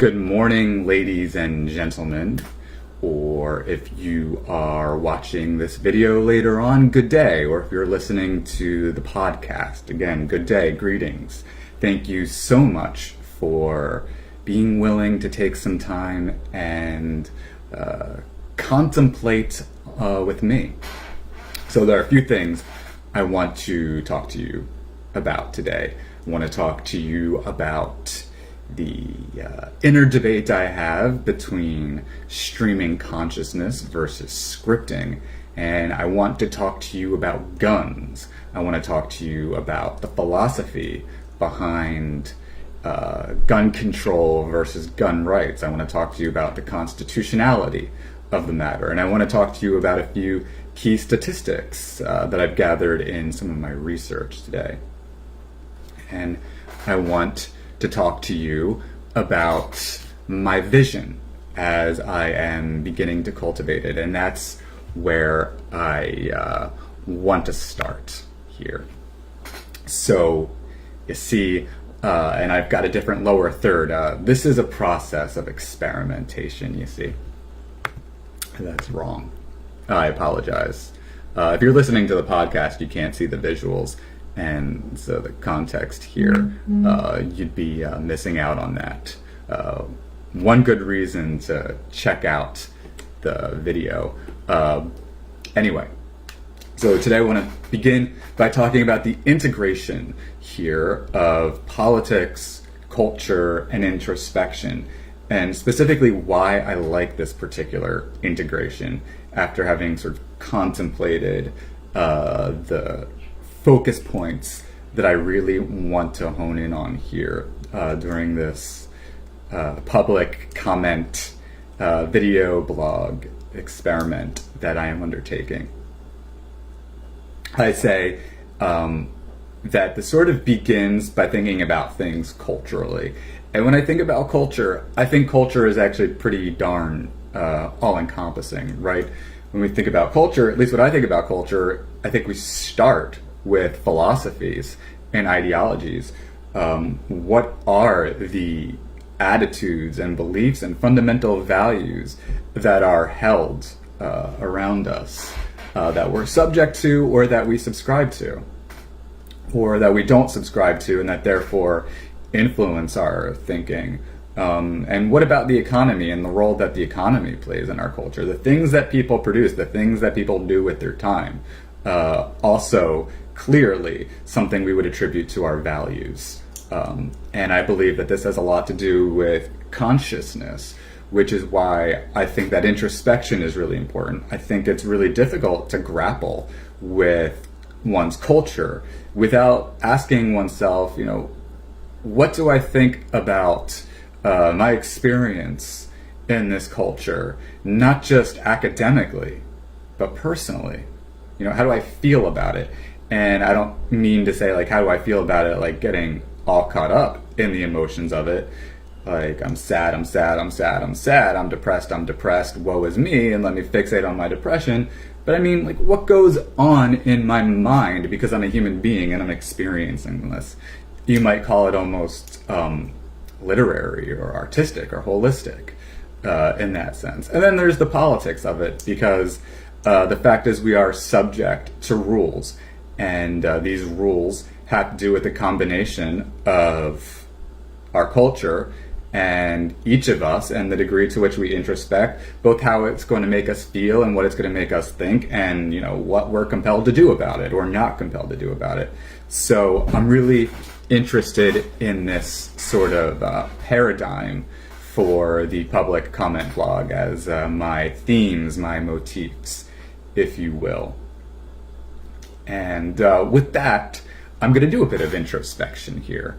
Good morning, ladies and gentlemen, or if you are watching this video later on, good day, or if you're listening to the podcast, again, good day, greetings. Thank you so much for being willing to take some time and contemplate with me. So there are a few things I want to talk to you about today. I want to talk to you about the inner debate I have between streaming consciousness versus scripting, and I want to talk to you about guns. I want to talk to you about the philosophy behind gun control versus gun rights. I want to talk to you about the constitutionality of the matter, and I want to talk to you about a few key statistics that I've gathered in some of my research today. And I want to talk to you about my vision as I am beginning to cultivate it, and that's where I want to start here. So you see, and I've got a different lower third. This is a process of experimentation, you see. That's wrong. I apologize. If you're listening to the podcast, you can't see the visuals, and so the context here, you'd be missing out on that. One good reason to check out the video. Anyway, so today I want to begin by talking about the integration here of politics, culture, and introspection, and specifically why I like this particular integration after having sort of contemplated the focus points that I really want to hone in on here during this public comment video blog experiment that I am undertaking. I say that this sort of begins by thinking about things culturally. And when I think about culture, I think culture is actually pretty darn all-encompassing, right? When we think about culture, at least when I think about culture, I think we start with philosophies and ideologies. What are the attitudes and beliefs and fundamental values that are held around us, that we're subject to, or that we subscribe to, or that we don't subscribe to, and that therefore influence our thinking? And what about the economy and the role that the economy plays in our culture? The things that people produce, the things that people do with their time, also clearly something we would attribute to our values. And I believe that this has a lot to do with consciousness, which is why I think that introspection is really important. I think it's really difficult to grapple with one's culture without asking oneself, what do I think about my experience in this culture, not just academically, but personally? How do I feel about it? And I don't mean to say, how do I feel about it, like getting all caught up in the emotions of it. Like, I'm sad, I'm sad, I'm sad, I'm sad, I'm depressed, woe is me, and let me fixate on my depression. But I mean, what goes on in my mind, because I'm a human being and I'm experiencing this? You might call it almost literary or artistic or holistic in that sense. And then there's the politics of it, because the fact is we are subject to rules, and these rules have to do with the combination of our culture and each of us, and the degree to which we introspect, both how it's going to make us feel and what it's going to make us think, and what we're compelled to do about it or not compelled to do about it. So I'm really interested in this sort of paradigm for the public comment blog as my themes, my motifs, if you will. And with that, I'm going to do a bit of introspection here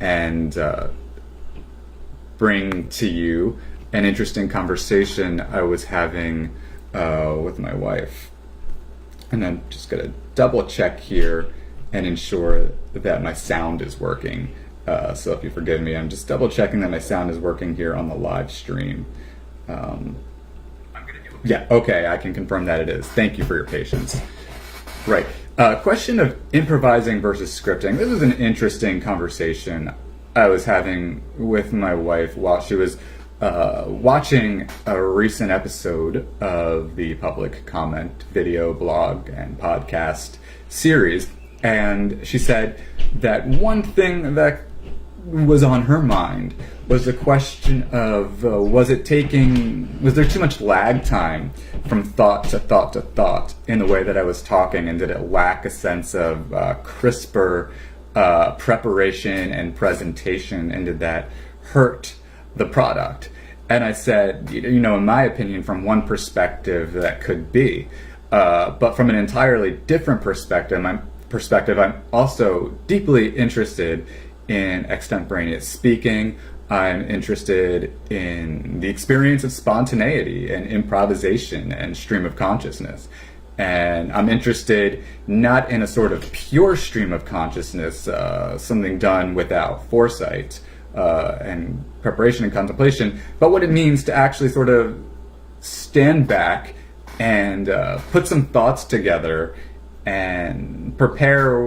and bring to you an interesting conversation I was having with my wife. And I'm just going to double check here and ensure that my sound is working. So if you forgive me, I'm just double checking that my sound is working here on the live stream. Yeah, okay, I can confirm that it is. Thank you for your patience. Right. Question of improvising versus scripting. This is an interesting conversation I was having with my wife while she was watching a recent episode of the Public Comment video blog and podcast series, and she said that one thing that was on her mind was the question of was there too much lag time from thought to thought to thought in the way that I was talking, and did it lack a sense of crisper preparation and presentation, and did that hurt the product? And I said, in my opinion, from one perspective that could be, but from an entirely different perspective, I'm also deeply interested in extemporaneous speaking. I'm interested in the experience of spontaneity and improvisation and stream of consciousness. And I'm interested not in a sort of pure stream of consciousness, something done without foresight and preparation and contemplation, but what it means to actually sort of stand back and put some thoughts together and prepare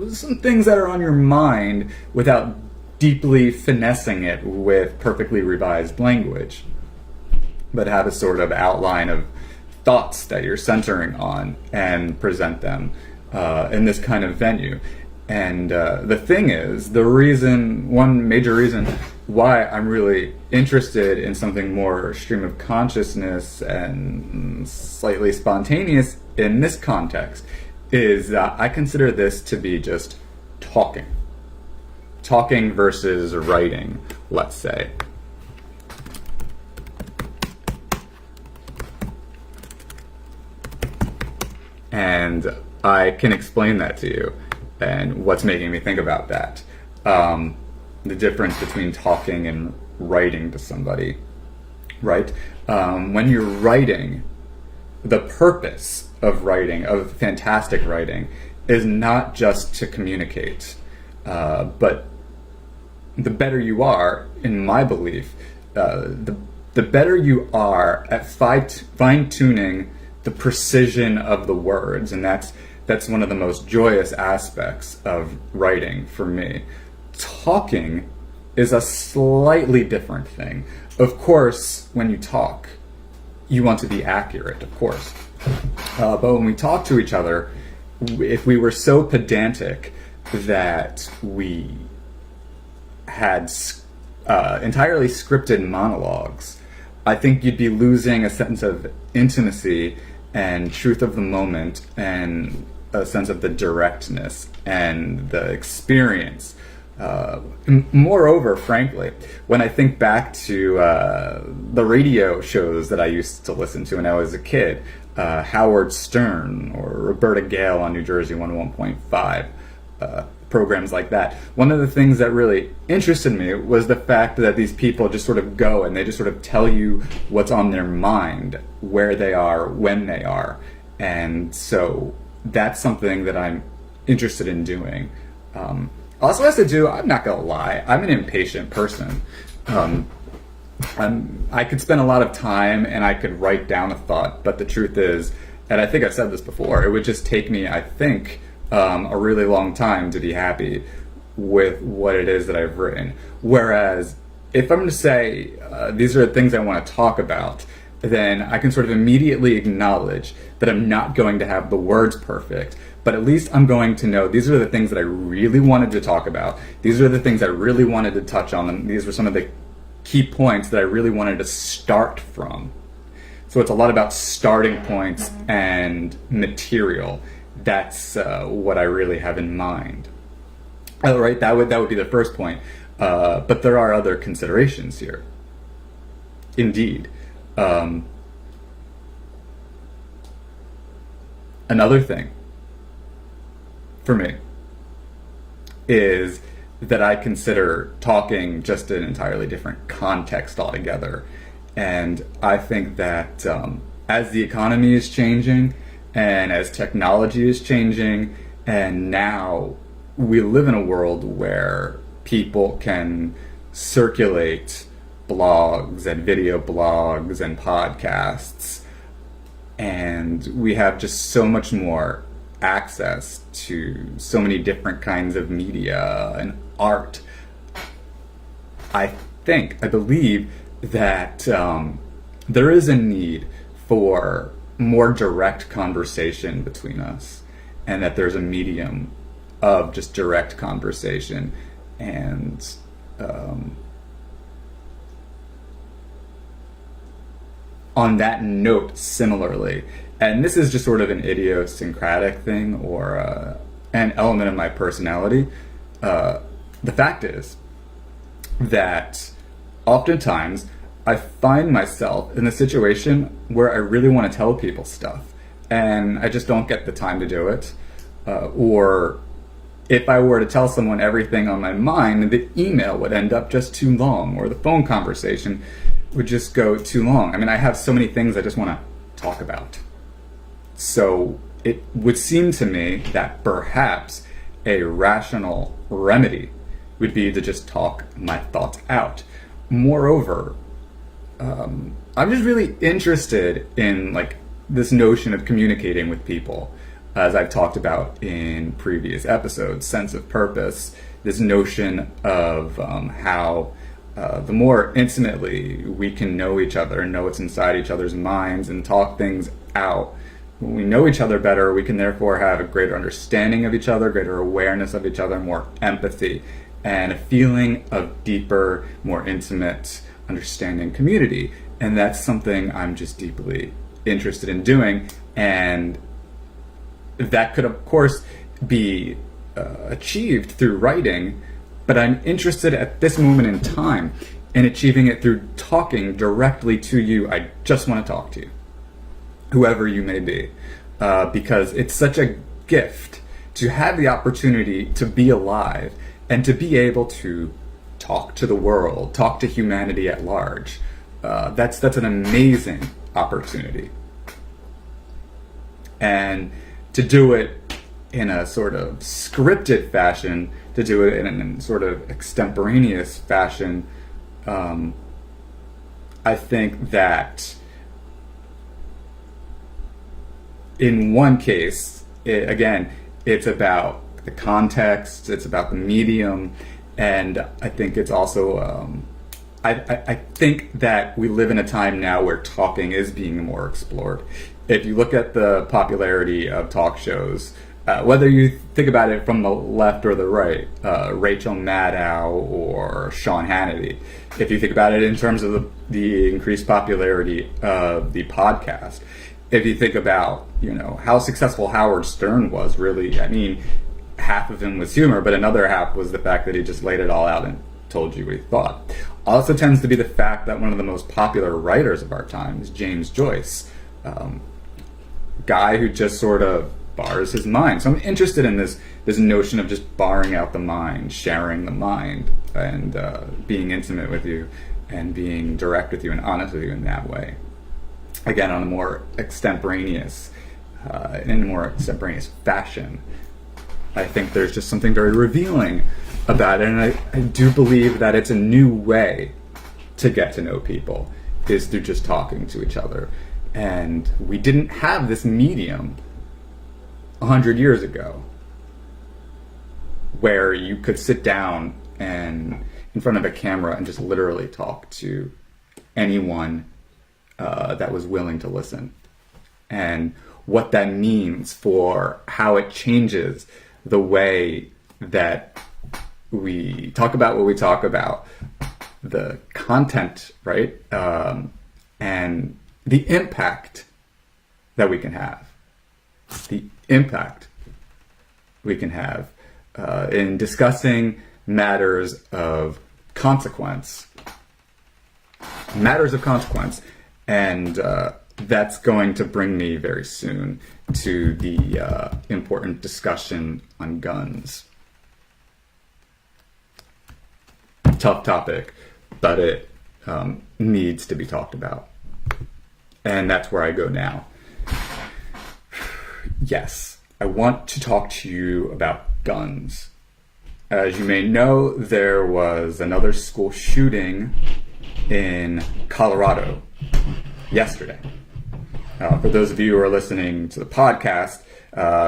some things that are on your mind without deeply finessing it with perfectly revised language, but have a sort of outline of thoughts that you're centering on and present them in this kind of venue. And the thing is, one major reason why I'm really interested in something more stream of consciousness and slightly spontaneous in this context is that I consider this to be just talking. Talking versus writing, let's say. And I can explain that to you and what's making me think about that. The difference between talking and writing to somebody, right? When you're writing, the purpose of writing, of fantastic writing, is not just to communicate, but the better you are, in my belief, the better you are at fine-tuning the precision of the words, and that's one of the most joyous aspects of writing for me. Talking is a slightly different thing. Of course, when you talk, you want to be accurate, of course. But when we talk to each other, if we were so pedantic that we had entirely scripted monologues, I think you'd be losing a sense of intimacy and truth of the moment and a sense of the directness and the experience. Moreover, frankly, when I think back to the radio shows that I used to listen to when I was a kid, Howard Stern or Roberta Gale on New Jersey 101.5, programs like that, one of the things that really interested me was the fact that these people just sort of go and they just sort of tell you what's on their mind, where they are, when they are. And so that's something that I'm interested in doing. Also has to do, I'm not gonna lie, I'm an impatient person. I could spend a lot of time and I could write down a thought, but the truth is, and I think I've said this before, it would just take me, I think, a really long time to be happy with what it is that I've written. Whereas if I'm going to say these are the things I want to talk about, then I can sort of immediately acknowledge that I'm not going to have the words perfect, but at least I'm going to know these are the things that I really wanted to talk about. These are the things I really wanted to touch on, and these were some of the key points that I really wanted to start from. So it's a lot about starting points and material. That's what I really have in mind. All right, that would be the first point. But there are other considerations here. Indeed. Another thing for me is that I consider talking just an entirely different context altogether. And I think that as the economy is changing and as technology is changing, and now we live in a world where people can circulate blogs and video blogs and podcasts, and we have just so much more access to so many different kinds of media and art. I believe that there is a need for more direct conversation between us, and that there's a medium of just direct conversation. And on that note, similarly, and this is just sort of an idiosyncratic thing or an element of my personality, the fact is that oftentimes I find myself in a situation where I really want to tell people stuff, and I just don't get the time to do it. Or if I were to tell someone everything on my mind, the email would end up just too long, or the phone conversation would just go too long. I mean, I have so many things I just want to talk about. So it would seem to me that perhaps a rational remedy would be to just talk my thoughts out. Moreover, I'm just really interested in like this notion of communicating with people, as I've talked about in previous episodes, sense of purpose, this notion of how the more intimately we can know each other and know what's inside each other's minds and talk things out, when we know each other better, we can therefore have a greater understanding of each other, greater awareness of each other, more empathy, and a feeling of deeper, more intimate understanding community. And that's something I'm just deeply interested in doing. And that could, of course, be achieved through writing, but I'm interested at this moment in time in achieving it through talking directly to you. I just want to talk to you, whoever you may be, because it's such a gift to have the opportunity to be alive and to be able to talk to the world, talk to humanity at large. That's an amazing opportunity. And to do it in a sort of scripted fashion, to do it in a sort of extemporaneous fashion, I think that in one case, it's about the context, it's about the medium, and I think it's also, I think that we live in a time now where talking is being more explored. If you look at the popularity of talk shows, whether you think about it from the left or the right, Rachel Maddow or Sean Hannity, if you think about it in terms of the increased popularity of the podcast, if you think about, how successful Howard Stern was, really, I mean, half of him was humor, but another half was the fact that he just laid it all out and told you what he thought. Also tends to be the fact that one of the most popular writers of our time is James Joyce, guy who just sort of bars his mind. So I'm interested in this notion of just barring out the mind, sharing the mind, and being intimate with you and being direct with you and honest with you in that way. Again, on a more extemporaneous, in a more extemporaneous fashion. I think there's just something very revealing about it, and I do believe that it's a new way to get to know people, is through just talking to each other. And we didn't have this medium 100 years ago where you could sit down and in front of a camera and just literally talk to anyone that was willing to listen, and what that means for how it changes the way that we talk about what we talk about, the content, right? And the impact that we can have. The impact we can have in discussing matters of consequence. Matters of consequence. And that's going to bring me very soon to the important discussion on guns. Tough topic, but it needs to be talked about. And that's where I go now. Yes, I want to talk to you about guns. As you may know, there was another school shooting in Colorado yesterday. For those of you who are listening to the podcast,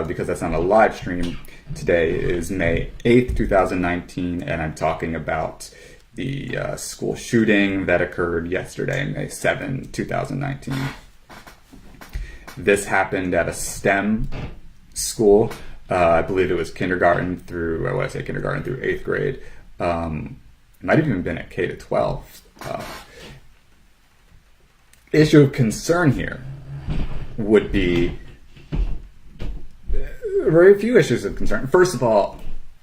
because that's on a live stream, today is May 8th, 2019, and I'm talking about the school shooting that occurred yesterday, May 7, 2019. This happened at a STEM school. I believe it was kindergarten through 8th grade. It might have even been at K to 12. Issue of concern here would be very few issues of concern. First of all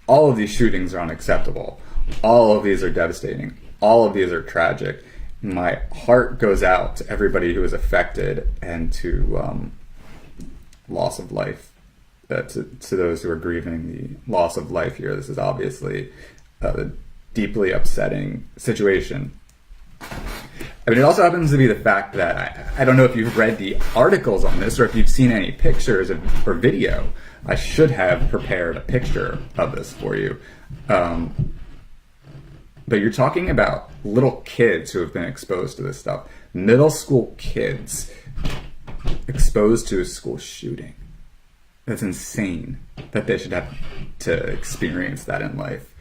of these shootings are unacceptable. All of these are devastating. All of these are tragic. My heart goes out to everybody who is affected and to loss of life, to those who are grieving the loss of life here. This is obviously a deeply upsetting situation. I mean, it also happens to be the fact that I don't know if you've read the articles on this or if you've seen any pictures or video. I should have prepared a picture of this for you. But you're talking about little kids who have been exposed to this stuff. Middle school kids exposed to a school shooting. That's insane that they should have to experience that in life.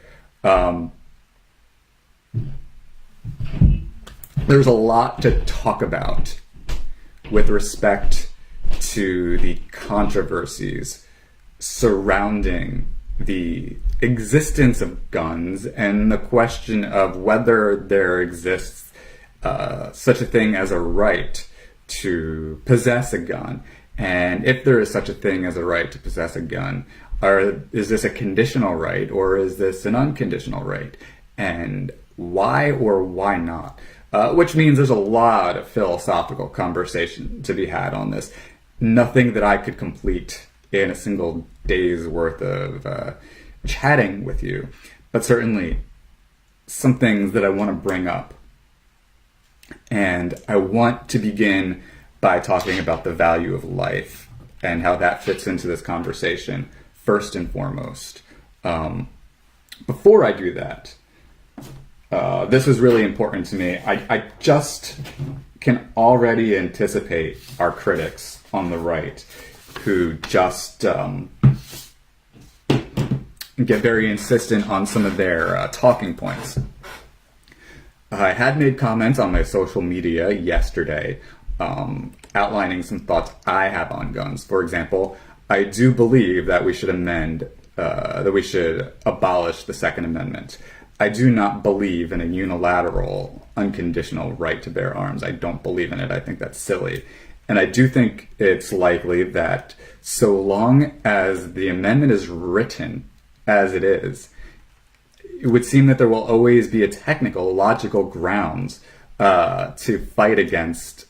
There's a lot to talk about with respect to the controversies surrounding the existence of guns and the question of whether there exists such a thing as a right to possess a gun. And if there is such a thing as a right to possess a gun, is this a conditional right or is this an unconditional right? And why or why not? Which means there's a lot of philosophical conversation to be had on this. Nothing that I could complete in a single day's worth of chatting with you, but certainly some things that I want to bring up. And I want to begin by talking about the value of life and how that fits into this conversation first and foremost. Before I do that, this was really important to me. I just can already anticipate our critics on the right who just get very insistent on some of their talking points. I had made comments on my social media yesterday outlining some thoughts I have on guns. For example, I do believe that we should that we should abolish the Second Amendment. I do not believe in a unilateral, unconditional right to bear arms. I don't believe in it. I think that's silly. And I do think it's likely that so long as the amendment is written as it is, it would seem that there will always be a technical, logical grounds to fight against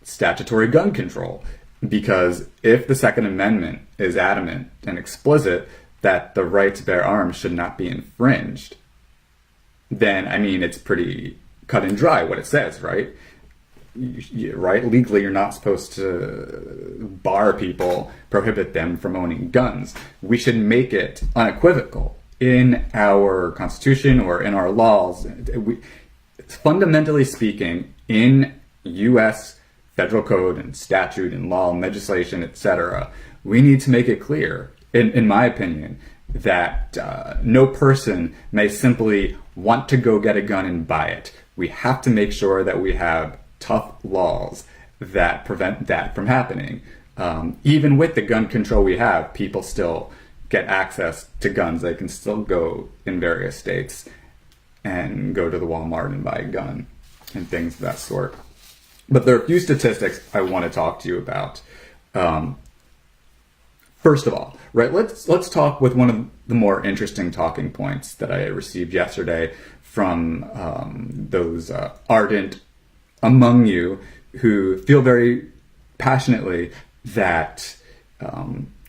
statutory gun control. Because if the Second Amendment is adamant and explicit that the right to bear arms should not be infringed, then, I mean, it's pretty cut and dry what it says, right? Right? Legally, you're not supposed to bar people, prohibit them from owning guns. We should make it unequivocal in our Constitution or in our laws. Fundamentally speaking, in U.S. federal code and statute and law and legislation, etc., we need to make it clear, in my opinion, that no person may simply want to go get a gun and buy it. We have to make sure that we have tough laws that prevent that from happening. Even with the gun control we have, people still get access to guns. They can still go in various states and go to the Walmart and buy a gun and things of that sort. But there are a few statistics I want to talk to you about. First of all, right, let's talk with one of the more interesting talking points that I received yesterday from those ardent among you who feel very passionately that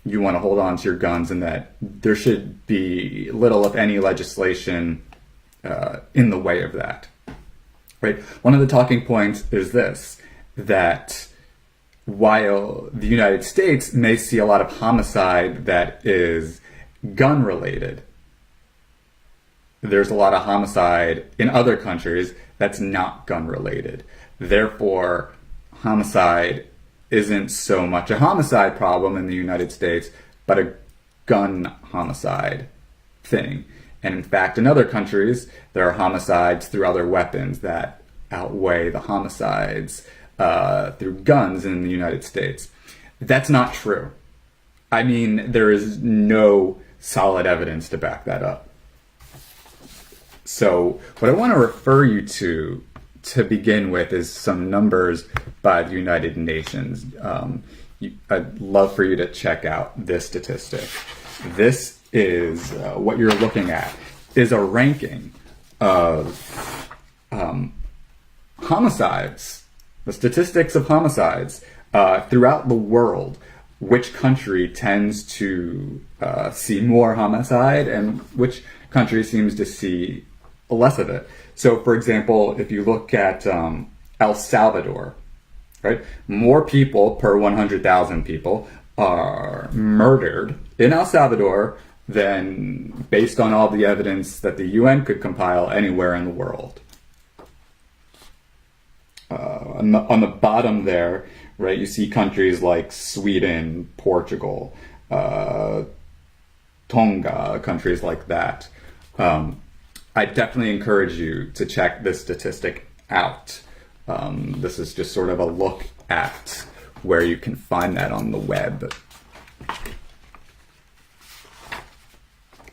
you want to hold on to your guns and that there should be little, if any, legislation in the way of that. Right? One of the talking points is this, that while the United States may see a lot of homicide that is gun-related, there's a lot of homicide in other countries that's not gun-related. Therefore, homicide isn't so much a homicide problem in the United States, but a gun homicide thing. And in fact, in other countries, there are homicides through other weapons that outweigh the homicides through guns in the United States. That's not true. I mean, there is no solid evidence to back that up. So what I want to refer you to begin with is some numbers by the United Nations. I'd love for you to check out this statistic. This is what you're looking at is a ranking of homicides, the statistics of homicides throughout the world. Which country tends to see more homicide and which country seems to see less of it. So, for example, if you look at El Salvador, right, more people per 100,000 people are murdered in El Salvador than, based on all the evidence that the UN could compile, anywhere in the world. On the bottom there, right, you see countries like Sweden, Portugal, Tonga, countries like that. I definitely encourage you to check this statistic out. This is just sort of a look at where you can find that on the web.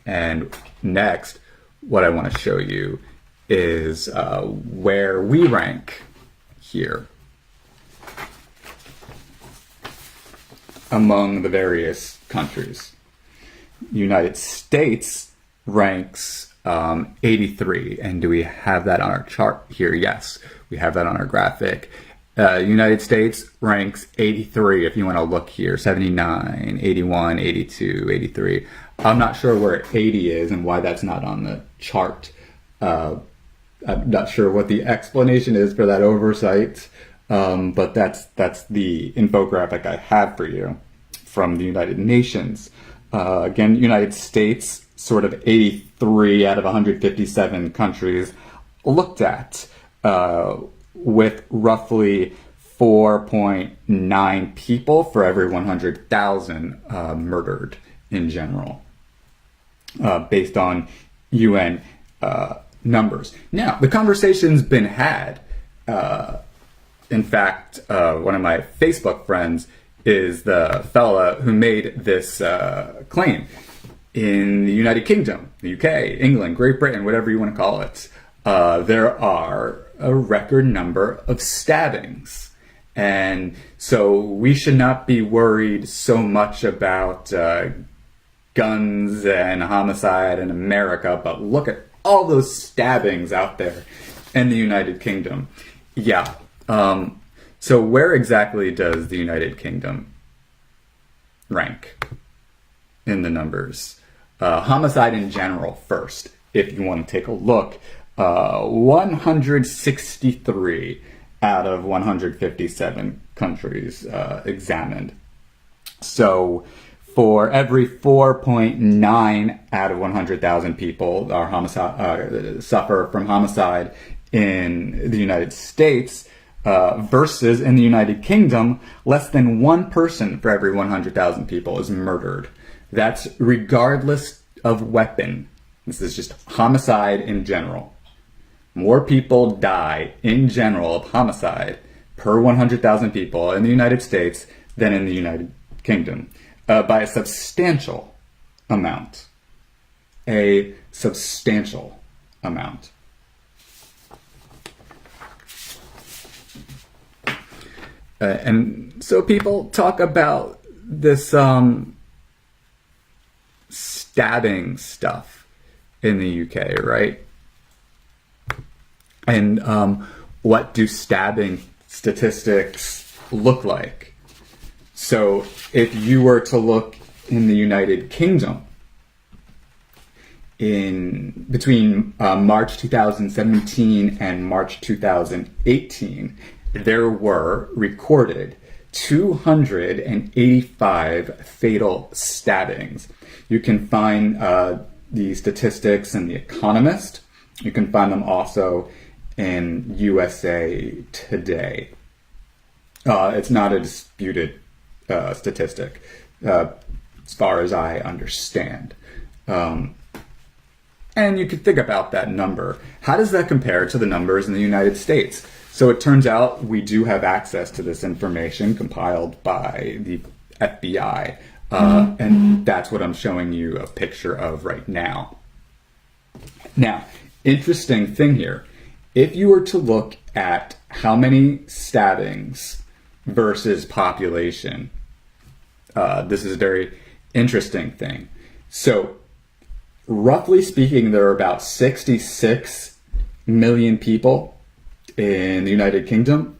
And next, what I want to show you is where we rank here among the various countries. United States ranks 83, and do we have that on our chart here? Yes, we have that on our graphic. United States ranks 83 if you want to look here, 79, 81, 82, 83. I'm not sure where 80 is and why that's not on the chart. I'm not sure what the explanation is for that oversight, but that's the infographic I have for you from the United Nations. Again, United States, sort of 83 out of 157 countries looked at, with roughly 4.9 people for every 100,000 murdered in general, based on UN numbers. Now, the conversation's been had. In fact, one of my Facebook friends is the fella who made this claim. In the United Kingdom, the UK, England, Great Britain, whatever you want to call it, there are a record number of stabbings. And so we should not be worried so much about guns and homicide in America, but look at all those stabbings out there in the United Kingdom. Yeah. So where exactly does the United Kingdom rank in the numbers? Homicide in general first, if you want to take a look. 163 out of 157 countries examined. So for every 4.9 out of 100,000 people are suffer from homicide in the United States, versus in the United Kingdom, less than one person for every 100,000 people is murdered. That's regardless of weapon. This is just homicide in general. More people die in general of homicide per 100,000 people in the United States than in the United Kingdom, by a substantial amount. A substantial amount. And so people talk about this stabbing stuff in the UK, right? And what do stabbing statistics look like? So if you were to look in the United Kingdom, in between March 2017 and March 2018, there were recorded 285 fatal stabbings. You can find the statistics in The Economist. You can find them also in USA Today. It's not a disputed statistic, as far as I understand. And And you could think about that number. How does that compare to the numbers in the United States? So it turns out we do have access to this information compiled by the FBI. And that's what I'm showing you a picture of right now. Now, interesting thing here. If you were to look at how many stabbings versus population, this is a very interesting thing. So, roughly speaking, there are about 66 million people in the United Kingdom.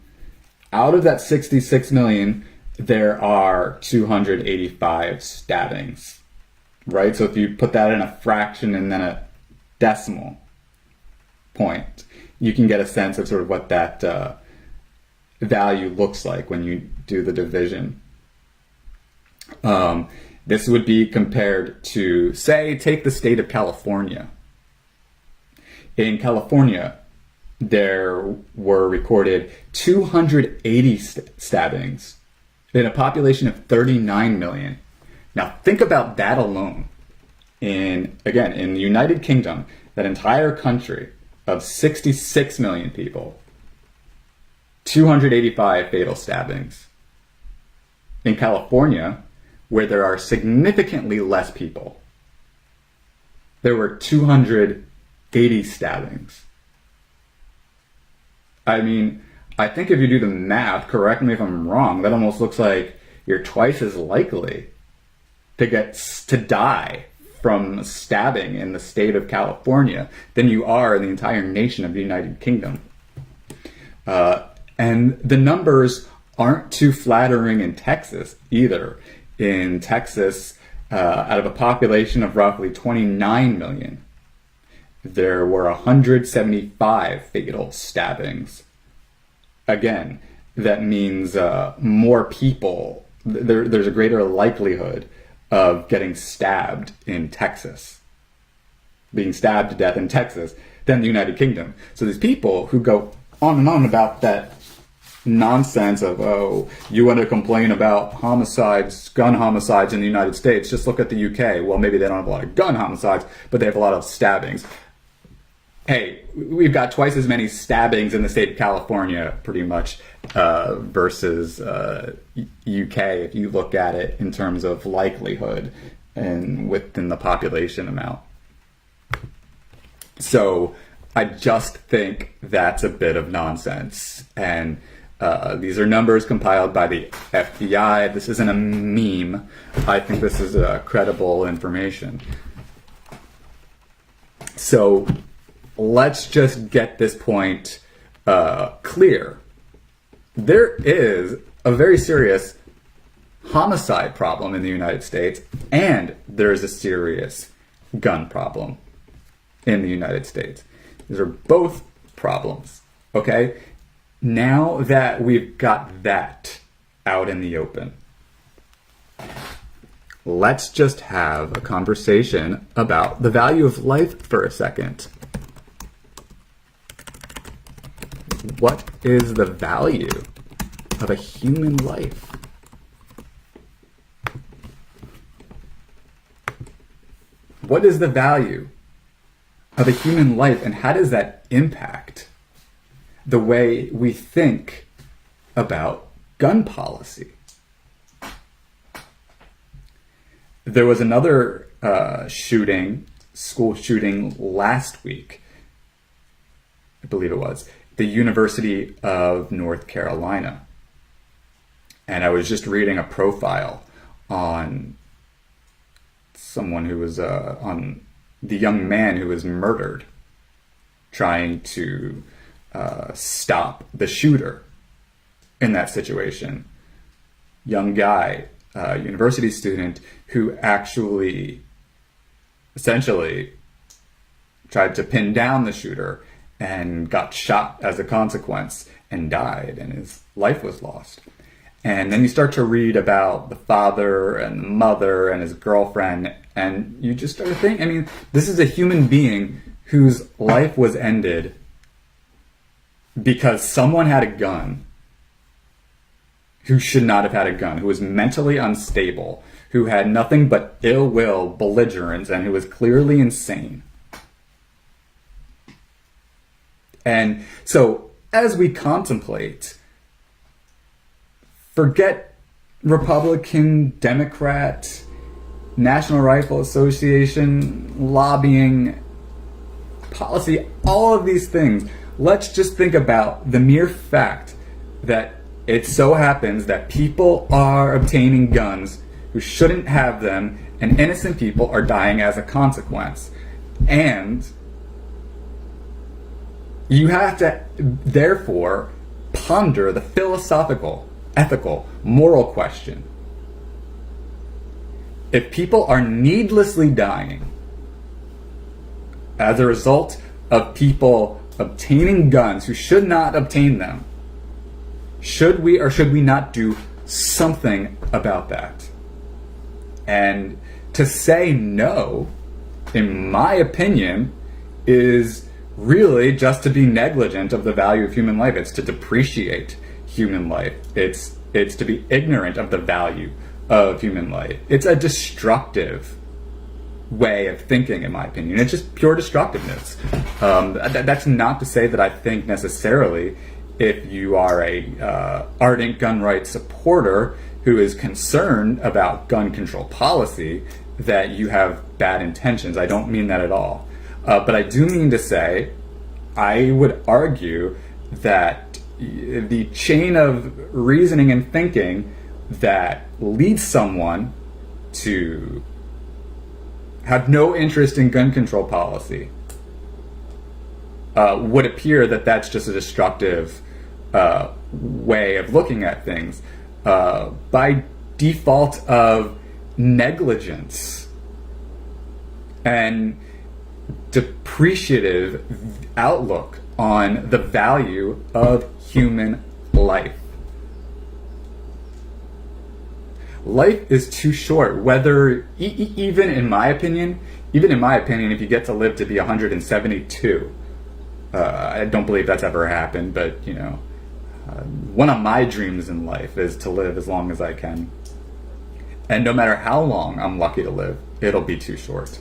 Out of that 66 million, there are 285 stabbings, right? So if you put that in a fraction and then a decimal point, you can get a sense of sort of what that value looks like when you do the division. This would be compared to, say, take the state of California. In California, there were recorded 280 stabbings in a population of 39 million. Now think about that alone. In the United Kingdom, that entire country of 66 million people, 285 fatal stabbings. In California, where there are significantly less people, there were 280 stabbings. I mean, I think if you do the math, correct me if I'm wrong, that almost looks like you're twice as likely to die from stabbing in the state of California than you are in the entire nation of the United Kingdom. And the numbers aren't too flattering in Texas either. In Texas, out of a population of roughly 29 million, there were 175 fatal stabbings. Again, that means more people, there's a greater likelihood of getting stabbed in Texas, being stabbed to death in Texas, than the United Kingdom. So these people who go on and on about that nonsense of, oh, you want to complain about homicides, gun homicides in the United States, just look at the UK. Well, maybe they don't have a lot of gun homicides, but they have a lot of stabbings. Hey, we've got twice as many stabbings in the state of California, pretty much, versus UK, if you look at it in terms of likelihood and within the population amount. So I just think that's a bit of nonsense. And these are numbers compiled by the FBI. This isn't a meme. I think this is credible information. So let's just get this point clear. There is a very serious homicide problem in the United States, and there is a serious gun problem in the United States. These are both problems, okay? Now that we've got that out in the open, let's just have a conversation about the value of life for a second. What is the value of a human life? What is the value of a human life, and how does that impact the way we think about gun policy? There was another school shooting last week, I believe it was, the University of North Carolina. And I was just reading a profile on someone who was on the young man who was murdered, trying to stop the shooter in that situation. Young guy, university student, who actually essentially tried to pin down the shooter and got shot as a consequence and died, and his life was lost. And then you start to read about the father and the mother and his girlfriend, and you just start to think, I mean, this is a human being whose life was ended because someone had a gun who should not have had a gun, who was mentally unstable, who had nothing but ill will, belligerence, and who was clearly insane. And so as we contemplate, forget Republican, Democrat, National Rifle Association, lobbying, policy, all of these things. Let's just think about the mere fact that it so happens that people are obtaining guns who shouldn't have them, and innocent people are dying as a consequence. And you have to, therefore, ponder the philosophical, ethical, moral question. If people are needlessly dying as a result of people obtaining guns who should not obtain them, should we or should we not do something about that? And to say no, in my opinion, is really just to be negligent of the value of human life. It's to depreciate human life. It's to be ignorant of the value of human life. It's a destructive way of thinking, in my opinion. It's just pure destructiveness. That's not to say that I think necessarily if you are a ardent gun rights supporter who is concerned about gun control policy that you have bad intentions. I don't mean that at all. But I do mean to say, I would argue that the chain of reasoning and thinking that leads someone to have no interest in gun control policy would appear that that's just a destructive way of looking at things by default of negligence and depreciative outlook on the value of human life. Life is too short, whether, even in my opinion, if you get to live to be 172, I don't believe that's ever happened, but, one of my dreams in life is to live as long as I can. And no matter how long I'm lucky to live, it'll be too short.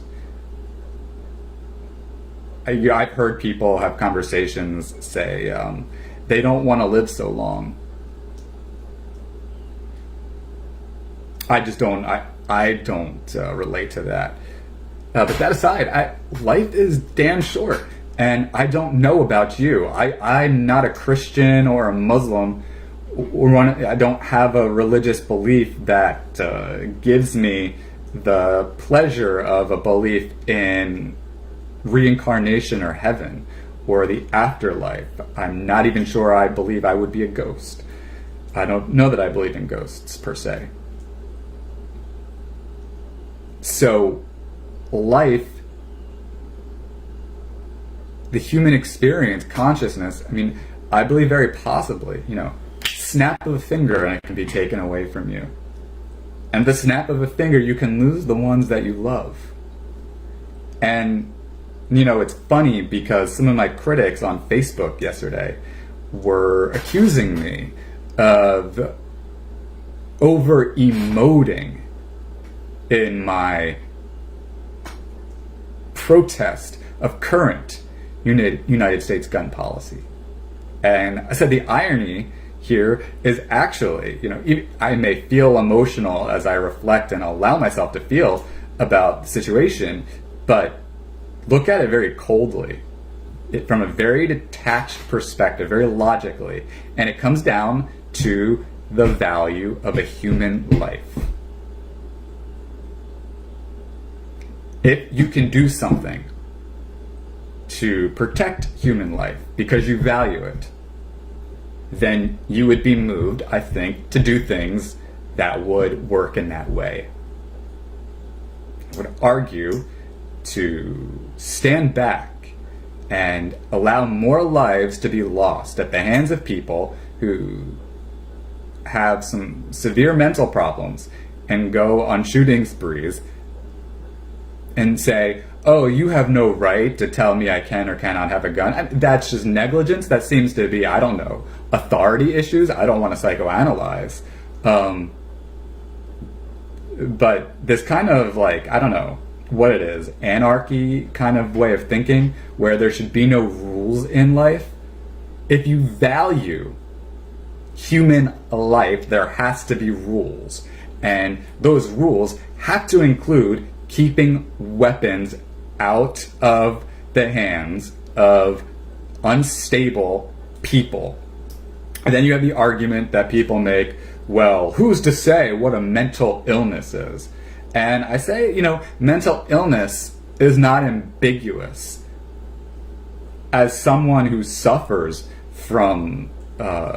I've heard people have conversations say they don't want to live so long. I just don't. I don't relate to that. But that aside, life is damn short, and I don't know about you. I'm not a Christian or a Muslim. I don't have a religious belief that gives me the pleasure of a belief in reincarnation or heaven or the afterlife. I'm not even sure I believe I would be a ghost. I don't know that I believe in ghosts per se. So life, the human experience, consciousness, I believe very possibly, snap of a finger and it can be taken away from you. And the snap of a finger, you can lose the ones that you love. And it's funny because some of my critics on Facebook yesterday were accusing me of over-emoting in my protest of current United States gun policy. And I said the irony here is actually, I may feel emotional as I reflect and allow myself to feel about the situation, but look at it very coldly, from a very detached perspective, very logically, and it comes down to the value of a human life. If you can do something to protect human life because you value it, then you would be moved, I think, to do things that would work in that way. I would argue to stand back and allow more lives to be lost at the hands of people who have some severe mental problems and go on shooting sprees and say, oh, you have no right to tell me I can or cannot have a gun. That's just negligence. That seems to be, I don't know, authority issues. I don't want to psychoanalyze. But this kind of I don't know what it is, anarchy kind of way of thinking where there should be no rules in life if you value human life, there has to be rules. And those rules have to include keeping weapons out of the hands of unstable people. And then you have the argument that people make, well, who's to say what a mental illness is? And I say, mental illness is not ambiguous. As someone who suffers from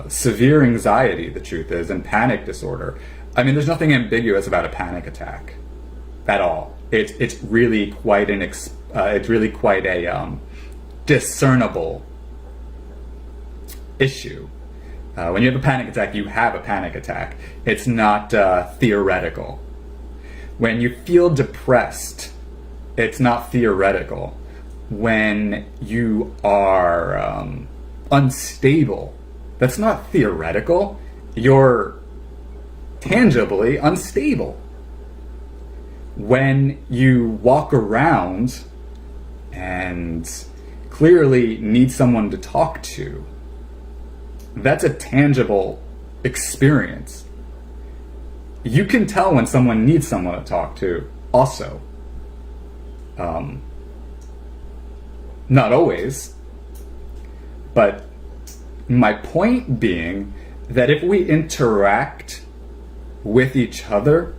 severe anxiety, the truth is, and panic disorder, I mean, there's nothing ambiguous about a panic attack at all. It's really quite a discernible issue. When you have a panic attack, you have a panic attack. It's not theoretical. When you feel depressed, it's not theoretical. When you are unstable, that's not theoretical. You're tangibly unstable. When you walk around and clearly need someone to talk to, that's a tangible experience. You can tell when someone needs someone to talk to also. Not always, but my point being that if we interact with each other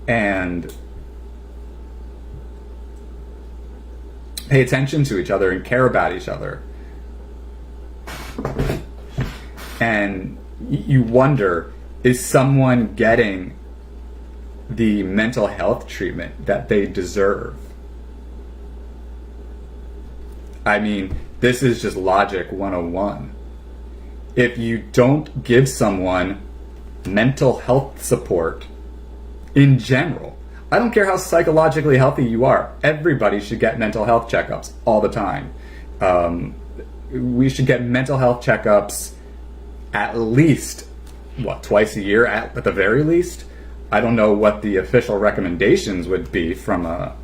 and pay attention to each other and care about each other, and you wonder, is someone getting the mental health treatment that they deserve? I mean, this is just logic 101. If you don't give someone mental health support in general, I don't care how psychologically healthy you are, everybody should get mental health checkups all the time. We should get mental health checkups at least, twice a year at the very least? I don't know what the official recommendations would be from a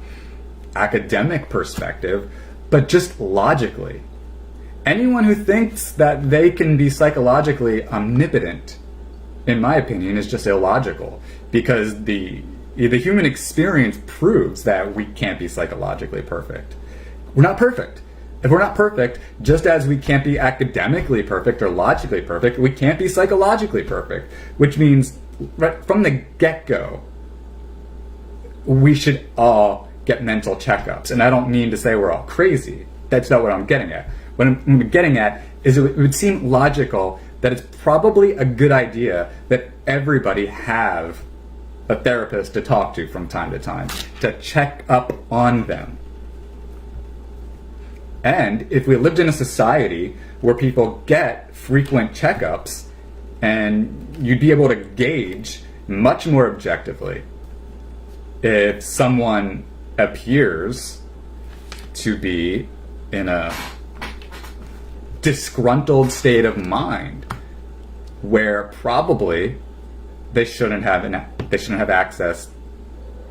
academic perspective, but just logically. Anyone who thinks that they can be psychologically omnipotent, in my opinion, is just illogical, because the human experience proves that we can't be psychologically perfect. We're not perfect. If we're not perfect, just as we can't be academically perfect or logically perfect, we can't be psychologically perfect, which means right from the get-go, we should all get mental checkups. And I don't mean to say we're all crazy. That's not what I'm getting at. What I'm getting at is it would seem logical that it's probably a good idea that everybody have a therapist to talk to from time to time, to check up on them. And if we lived in a society where people get frequent checkups, and you'd be able to gauge much more objectively if someone appears to be in a disgruntled state of mind where probably they shouldn't have access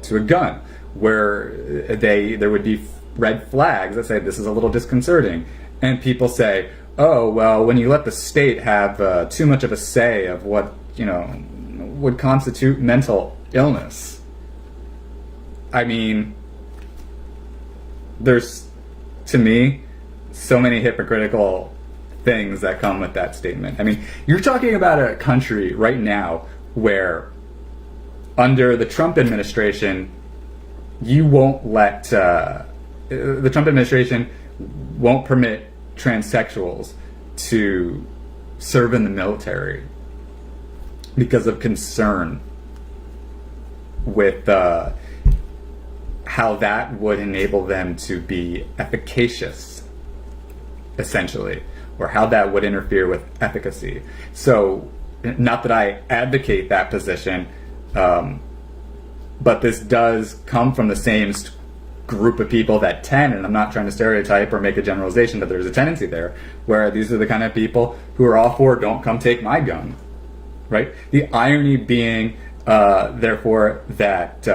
to a gun, where there would be red flags that say this is a little disconcerting, and people say, oh well, when you let the state have too much of a say of what would constitute mental illness. I mean, there's, to me, so many hypocritical things that come with that statement. I mean, you're talking about a country right now where under the Trump administration, you won't let the Trump administration won't permit transsexuals to serve in the military because of concern with how that would enable them to be efficacious, essentially, or how that would interfere with efficacy. So, not that I advocate that position, but this does come from the same group of people that tend, and I'm not trying to stereotype or make a generalization, but there's a tendency there where these are the kind of people who are all for don't come take my gun, right? The irony being, therefore, that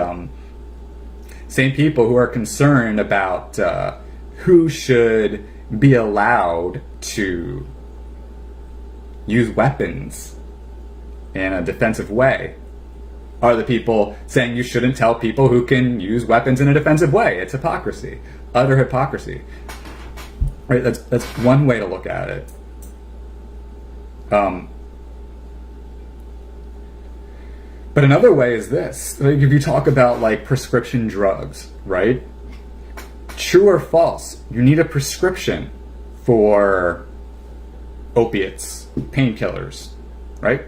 same people who are concerned about who should be allowed to use weapons in a defensive way are the people saying you shouldn't tell people who can use weapons in a defensive way. It's hypocrisy, utter hypocrisy. Right? That's one way to look at it. But another way is this. Like if you talk about like prescription drugs, right? True or false, you need a prescription for opiates, painkillers, right?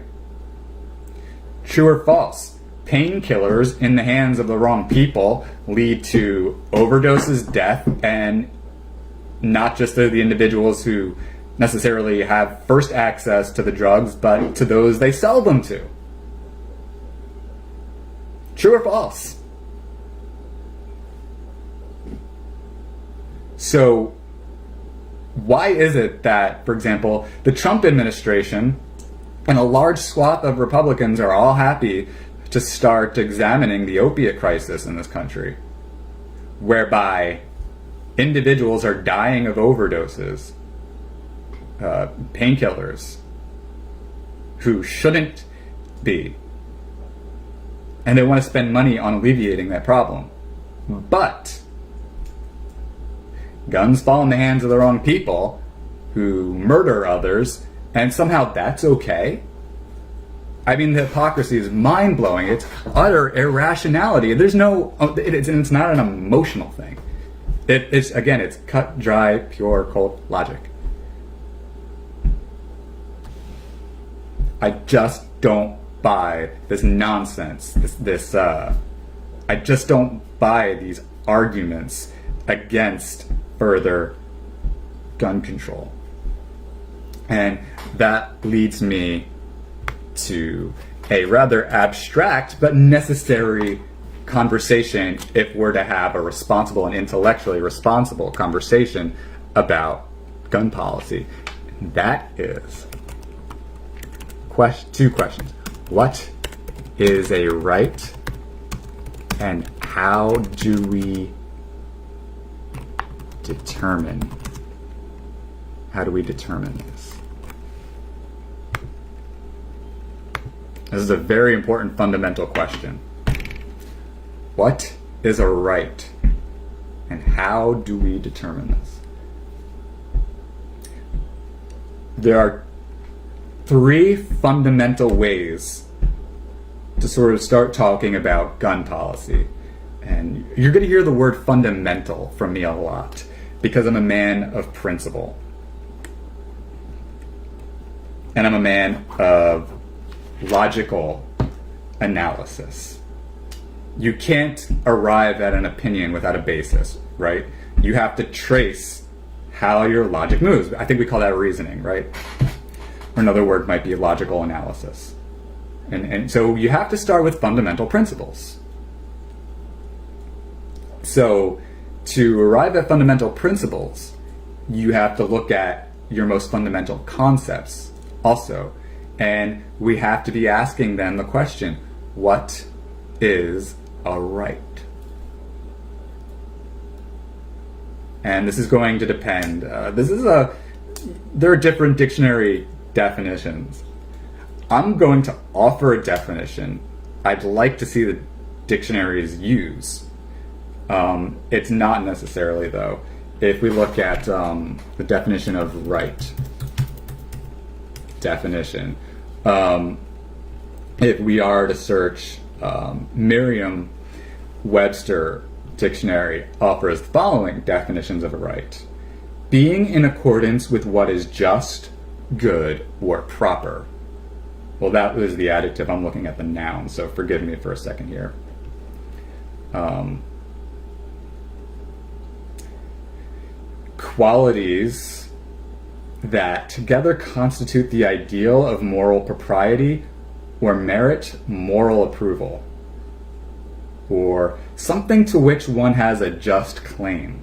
True or false, painkillers in the hands of the wrong people lead to overdoses, death, and not just to the individuals who necessarily have first access to the drugs, but to those they sell them to. True or false? So, why is it that, for example, the Trump administration and a large swath of Republicans are all happy to start examining the opiate crisis in this country, whereby individuals are dying of overdoses, painkillers, who shouldn't be, and they want to spend money on alleviating that problem. But guns fall in the hands of the wrong people who murder others, and somehow that's okay? I mean, the hypocrisy is mind-blowing. It's utter irrationality. There's no, it's not an emotional thing. It's again, it's cut, dry, pure, cold logic. I just don't buy this nonsense. I just don't buy these arguments against further gun control. And that leads me to a rather abstract but necessary conversation if we're to have a responsible and intellectually responsible conversation about gun policy. That is two questions. What is a right, and how do we determine this? This is a very important fundamental question. What is a right, and how do we determine this? There are three fundamental ways to sort of start talking about gun policy. And you're going to hear the word fundamental from me a lot because I'm a man of principle. And I'm a man of logical analysis. You can't arrive at an opinion without a basis, right? You have to trace how your logic moves. I think we call that reasoning, right? Or another word might be logical analysis. And so you have to start with fundamental principles. So to arrive at fundamental principles, you have to look at your most fundamental concepts also. And we have to be asking then the question, what is a right? And this is going to depend. There are different dictionary definitions. I'm going to offer a definition I'd like to see the dictionaries use. It's not necessarily, though. If we look at the definition of right, if we are to search Merriam-Webster dictionary offers the following definitions of a right: being in accordance with what is just, good, or proper. Well, that was the adjective. I'm looking at the noun, so forgive me for a second here. Qualities that together constitute the ideal of moral propriety or merit moral approval, or something to which one has a just claim,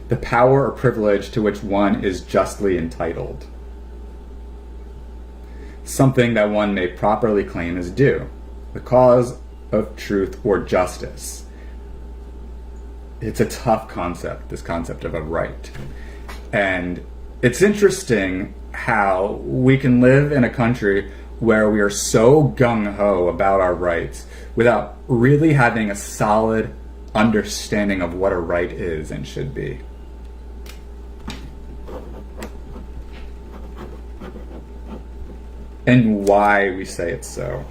the power or privilege to which one is justly entitled, something that one may properly claim as due, the cause of truth or justice. it's a tough concept, this concept of a right. And it's interesting how we can live in a country where we are so gung-ho about our rights without really having a solid understanding of what a right is and should be. And why we say it's so.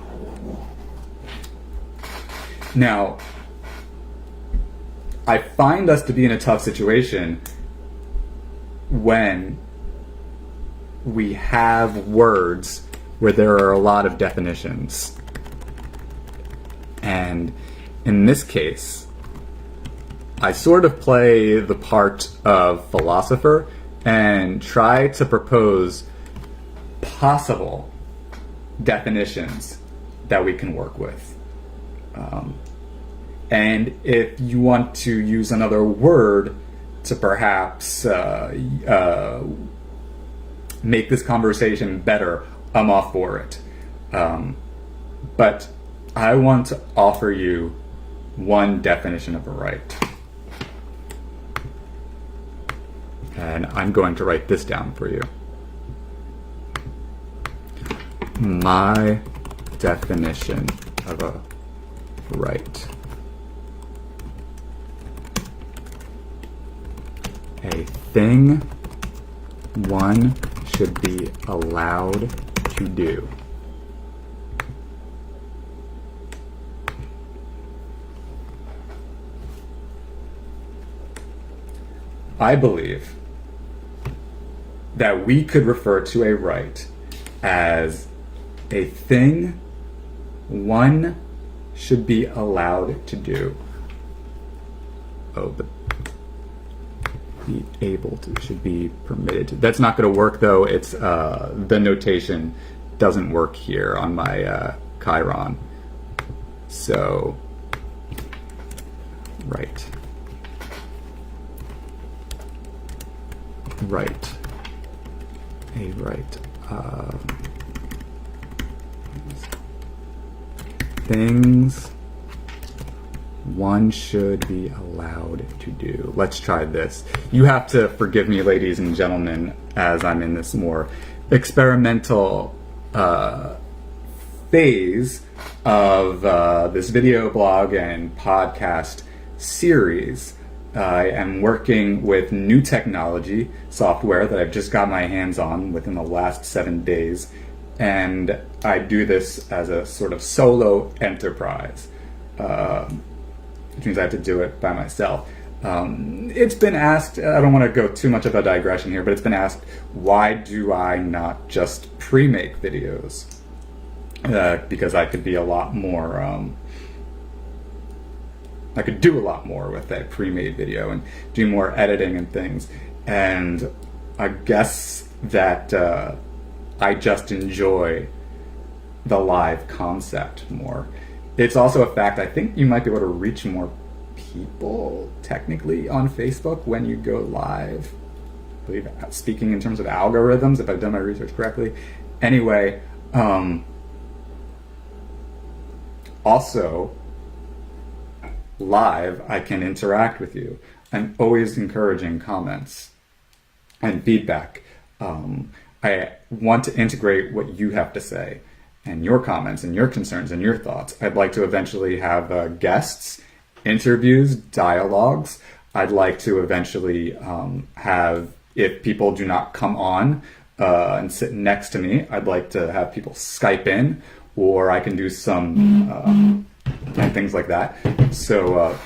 Now, I find us to be in a tough situation when we have words where there are a lot of definitions. And in this case, I sort of play the part of philosopher and try to propose possible definitions that we can work with. And if you want to use another word to perhaps make this conversation better, I'm all for it. But I want to offer you one definition of a right. And I'm going to write this down for you. My definition of a right. A thing one should be allowed to do. I believe that we could refer to a right as a thing one should be allowed to do. Oh, but be able to, should be permitted to. That's not going to work though. It's the notation doesn't work here on my Chiron. So, right. Right. A right. Things one should be allowed to do. Let's try this. You have to forgive me, ladies and gentlemen, as I'm in this more experimental phase of this video blog and podcast series. I am working with new technology software that I've just got my hands on within the last 7 days, and I do this as a sort of solo enterprise, which means I have to do it by myself. It's been asked, I don't want to go too much of a digression here, but it's been asked, why do I not just pre-make videos? Because I could be a lot more, I could do a lot more with a pre-made video and do more editing and things. And I guess that I just enjoy the live concept more. It's also a fact, I think you might be able to reach more people technically on Facebook when you go live. I believe, speaking in terms of algorithms, if I've done my research correctly. Anyway, also, live, I can interact with you. I'm always encouraging comments and feedback. I want to integrate what you have to say and your comments and your concerns and your thoughts. I'd like to eventually have guests, interviews, dialogues. I'd like to eventually have, if people do not come on and sit next to me, I'd like to have people Skype in, or I can do some and things like that. So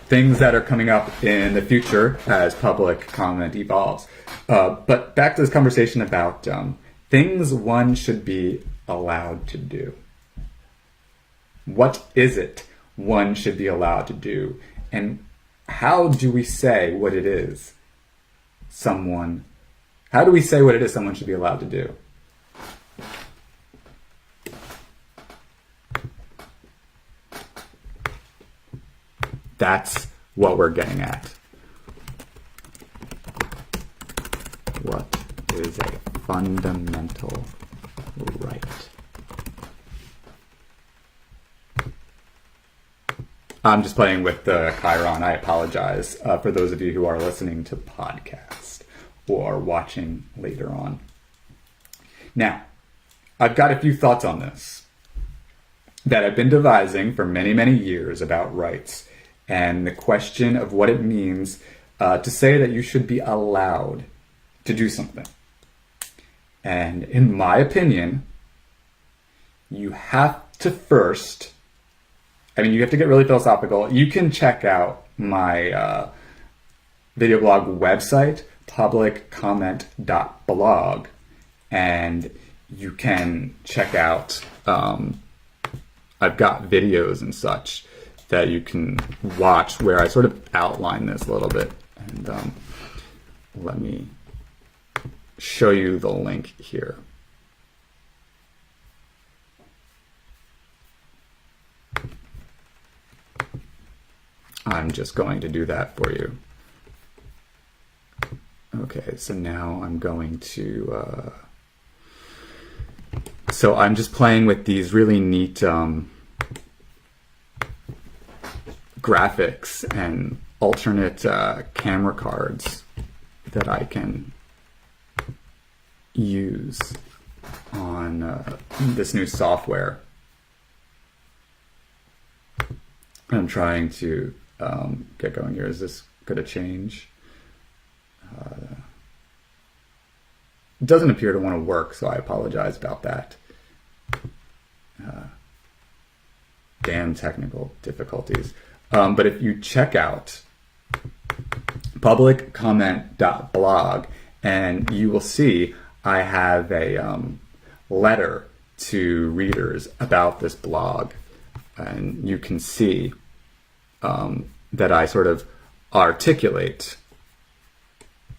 things that are coming up in the future as public comment evolves. But back to this conversation about things one should be allowed to do. What is it one should be allowed to do? And how do we say what it is someone should be allowed to do? That's what we're getting at. What is a fundamental right? I'm just playing with the Chiron. I apologize for those of you who are listening to the podcast or watching later on. Now, I've got a few thoughts on this that I've been devising for many, many years about rights and the question of what it means to say that you should be allowed to do something. And in my opinion, you have to first, you have to get really philosophical. You can check out my video blog website, publiccomment.blog, and you can check out, I've got videos and such that you can watch where I sort of outline this a little bit. And let me show you the link here. I'm just going to do that for you. Okay, so now I'm going to... So I'm just playing with these really neat graphics and alternate camera cards that I can use on this new software. I'm trying to get going here. Is this going to change? It doesn't appear to want to work, so I apologize about that. Damn technical difficulties. But if you check out publiccomment.blog, and you will see I have a letter to readers about this blog, and you can see that I sort of articulate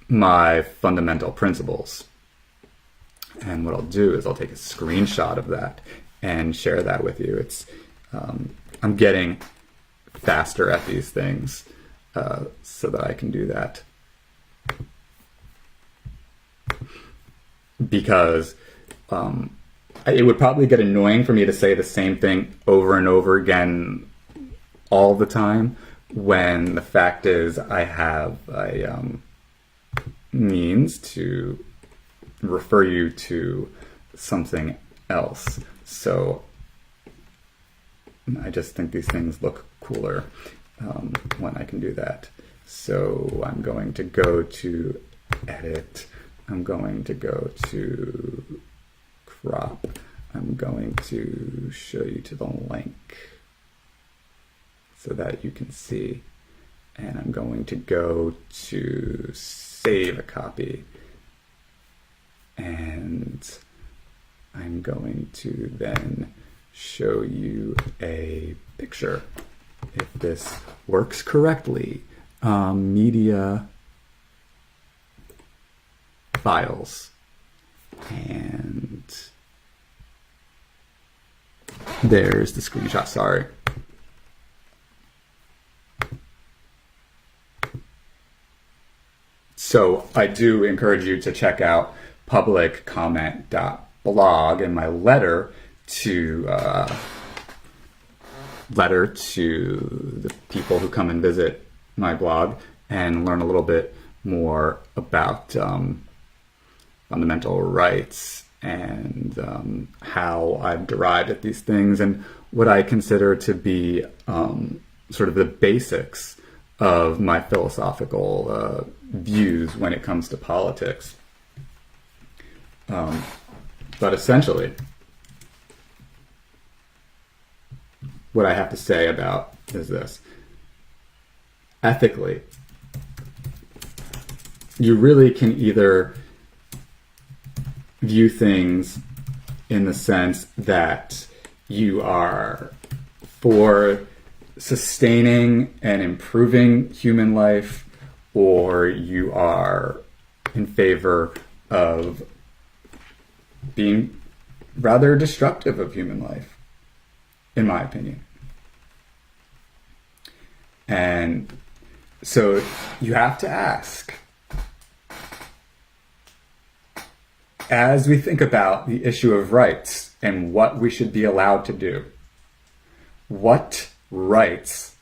my fundamental principles. And what I'll do is I'll take a screenshot of that and share that with you. It's I'm getting faster at these things so that I can do that. Because it would probably get annoying for me to say the same thing over and over again all the time, when the fact is I have a means to refer you to something else. So I just think these things look cooler when I can do that. So I'm going to go to edit. I'm going to go to crop. I'm going to show you to the link so that you can see. And I'm going to go to save a copy. And I'm going to then show you a picture. If this works correctly, media files, and there's the screenshot. Sorry. So I do encourage you to check out publiccomment.blog and my letter to the people who come and visit my blog and learn a little bit more about fundamental rights and how I've derived at these things and what I consider to be sort of the basics of my philosophical views when it comes to politics. But essentially, what I have to say about is this. Ethically, you really can either view things in the sense that you are for sustaining and improving human life, or you are in favor of being rather destructive of human life, in my opinion. And so you have to ask, as we think about the issue of rights and what we should be allowed to do, what rights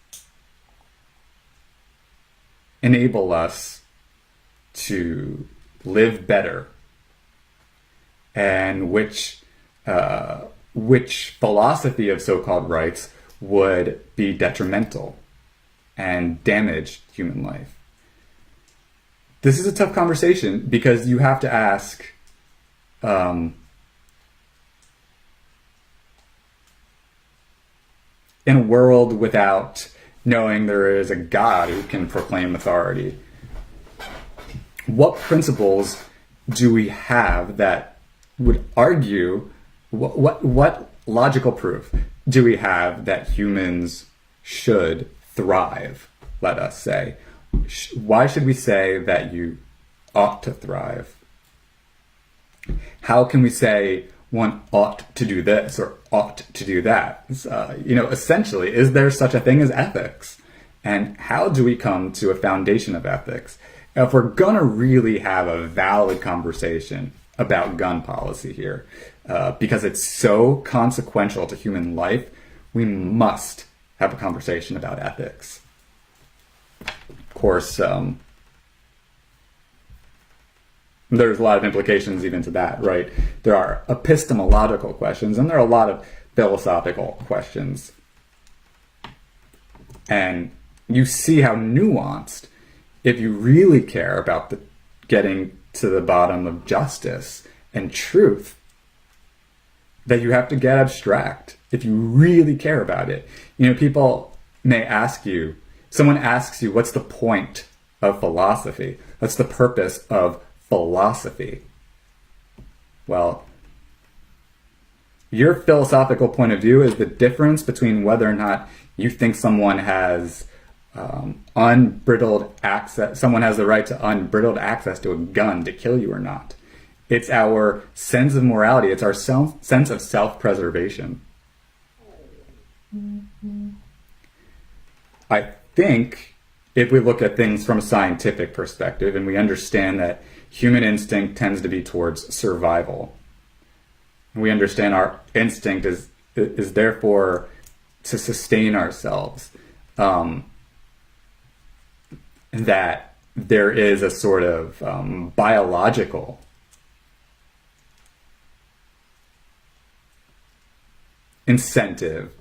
enable us to live better, and which philosophy of so-called rights would be detrimental and damage human life. This is a tough conversation because you have to ask, in a world without knowing there is a God who can proclaim authority, what principles do we have that would argue, what logical proof do we have that humans should thrive, let us say? Why should we say that you ought to thrive? How can we say one ought to do this or ought to do that? Essentially, is there such a thing as ethics? And how do we come to a foundation of ethics? If we're going to really have a valid conversation about gun policy here, because it's so consequential to human life, we must have a conversation about ethics. Of course, there's a lot of implications even to that, right? There are epistemological questions, and there are a lot of philosophical questions. And you see how nuanced, if you really care about getting to the bottom of justice and truth, that you have to get abstract if you really care about it. People may ask you, someone asks you, what's the point of philosophy? What's the purpose of philosophy? Well, your philosophical point of view is the difference between whether or not you think someone has unbridled access, someone has the right to unbridled access to a gun to kill you or not. It's our sense of morality. It's our sense of self-preservation. I think if we look at things from a scientific perspective and we understand that human instinct tends to be towards survival, we understand our instinct is therefore to sustain ourselves, that there is a sort of biological incentive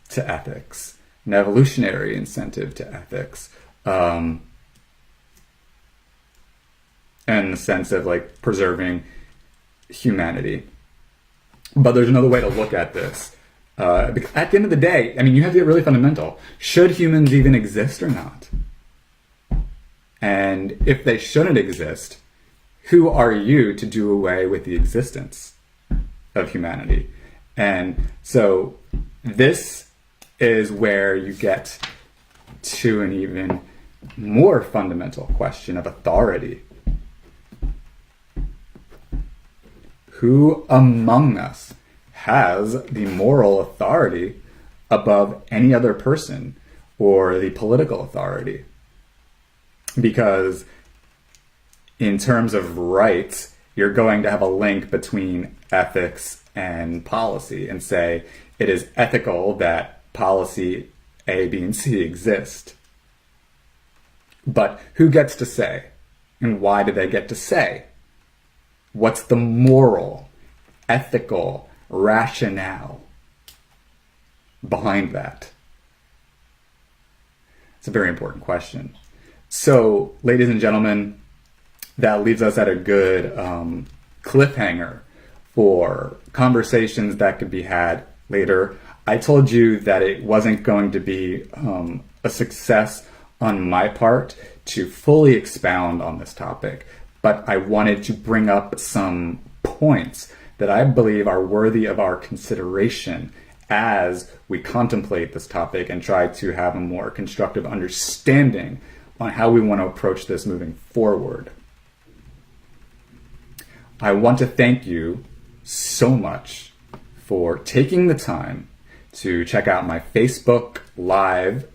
to ethics, an evolutionary incentive to ethics, in the sense of like preserving humanity. But there's another way to look at this. At the end of the day, you have to get really fundamental. Should humans even exist or not? And if they shouldn't exist, who are you to do away with the existence of humanity? And so this is where you get to an even more fundamental question of authority. Who among us has the moral authority above any other person or the political authority? Because in terms of rights, you're going to have a link between ethics and policy and say it is ethical that policy A, B, and C exist. But who gets to say? And why do they get to say? What's the moral, ethical rationale behind that? It's a very important question. So, ladies and gentlemen, that leaves us at a good cliffhanger for conversations that could be had later. I told you that it wasn't going to be a success on my part to fully expound on this topic, but I wanted to bring up some points that I believe are worthy of our consideration as we contemplate this topic and try to have a more constructive understanding on how we want to approach this moving forward. I want to thank you so much for taking the time to check out my Facebook Live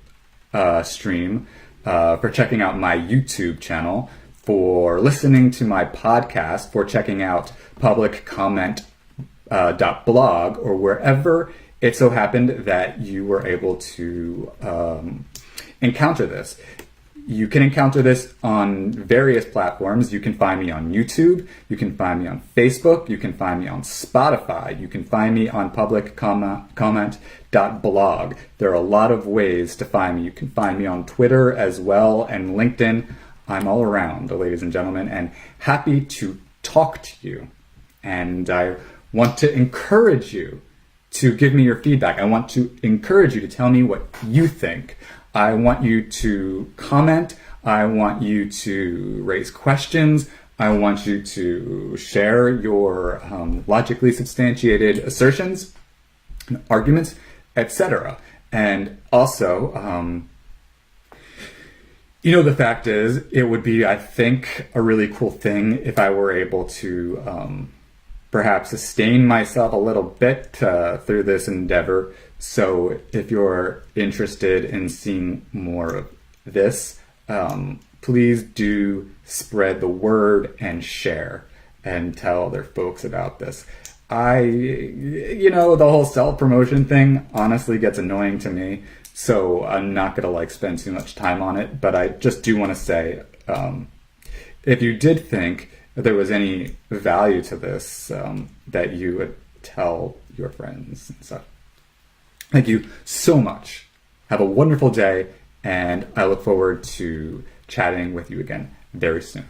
stream, for checking out my YouTube channel, for listening to my podcast, for checking out publiccomment.blog, or wherever it so happened that you were able to encounter this. You can encounter this on various platforms. You can find me on YouTube. You can find me on Facebook. You can find me on Spotify. You can find me on publiccomment.blog. There are a lot of ways to find me. You can find me on Twitter as well and LinkedIn. I'm all around, ladies and gentlemen, and happy to talk to you. And I want to encourage you to give me your feedback. I want to encourage you to tell me what you think. I want you to comment. I want you to raise questions. I want you to share your logically substantiated assertions, arguments, etc. And also, the fact is, it would be, I think, a really cool thing if I were able to perhaps sustain myself a little bit through this endeavor. So if you're interested in seeing more of this, please do spread the word and share and tell other folks about this. The whole self-promotion thing honestly gets annoying to me, so I'm not gonna spend too much time on it, but I just do want to say, if you did think that there was any value to this, that you would tell your friends and stuff. Thank you so much. Have a wonderful day, and I look forward to chatting with you again very soon.